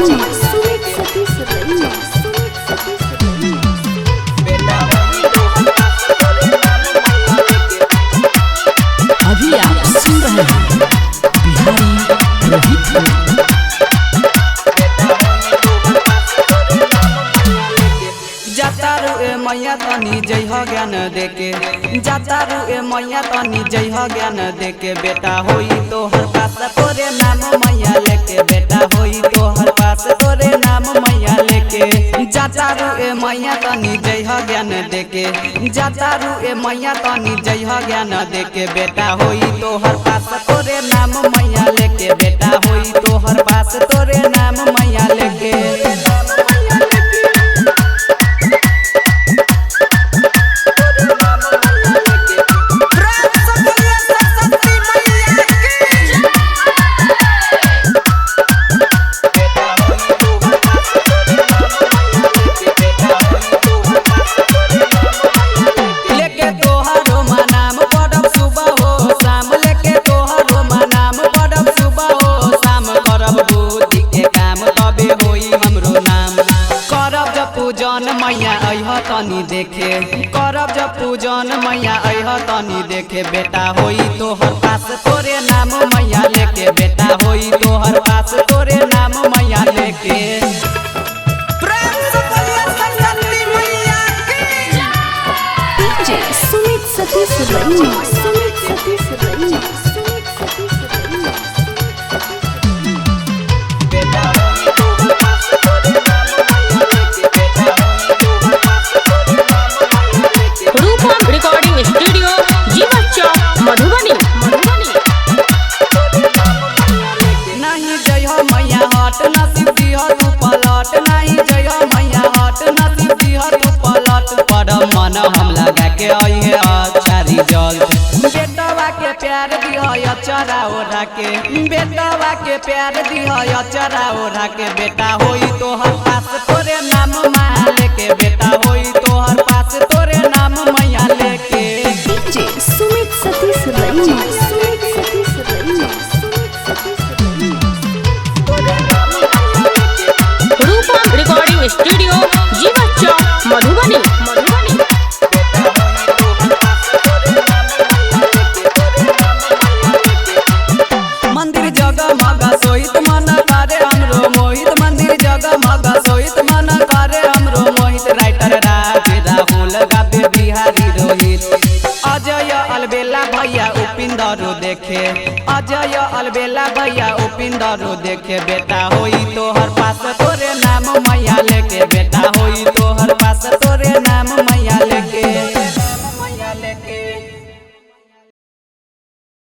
अभी आप सुन रहे हैं बिहारी रोहित। जातारू ए मैया तनी जय हो ज्ञान देके, जातारू ए मैया तनी जय हो ज्ञान देके, बेटा होई तो हर पास तोरे नाम मैया लेके, बेटा होई तो हर पास तोरे नाम मैया लेके। जातारू ए मैया तनी जय हो ज्ञान देके, जातारू ए मैया तनी जय हो ज्ञान देके, बेटा होई तो हर पास तोरे नाम मैया लेके, बेटा होई तो हर पास तोरे नाम मैया लेके। पूजन मैया अह तनी देखे, करब जब पूजन मैया अह तनी देखे, बेटा होई तो हर पास तोरे नाम मैया लेके, बेटा होई तो हर पास तोरे नाम मैया लेके। रिकॉर्डिंग स्टूडियो जीवन चौक मधुबनी। नहीं जय हो मैया हट नसीब दिह तू पलट, नहीं जय हो मैया हट नसीब दिह तू पलट, पर मन हम लगा के आइए अच्छा रिजल्ट। बेटवा के प्यार दिह अचरा ओढ़ा के, बेटवा के प्यार दिह अचरा ओढ़ा के, बेटा होई तो हर पास तोरे नाम माया लेके, बेटा होई तो हर पास तोरे नाम मैया लेके। रिकॉर्डिंग स्टूडियो जीवन चौक मधुबनी। मंदिर जगमग सोहित मन करे हमरो मोहित, मंदिर जगमग सोहित मन करे हमरो मोहित, राइटर राज राहुल गाबे बिहारी रोहित। अजय अलबेला भैया उपिंदर देखे, अजय अलबेला भैया उपिंदर देखे, बेटा होई तो हर पास तोरे नाम मैया लेके, बेटा होई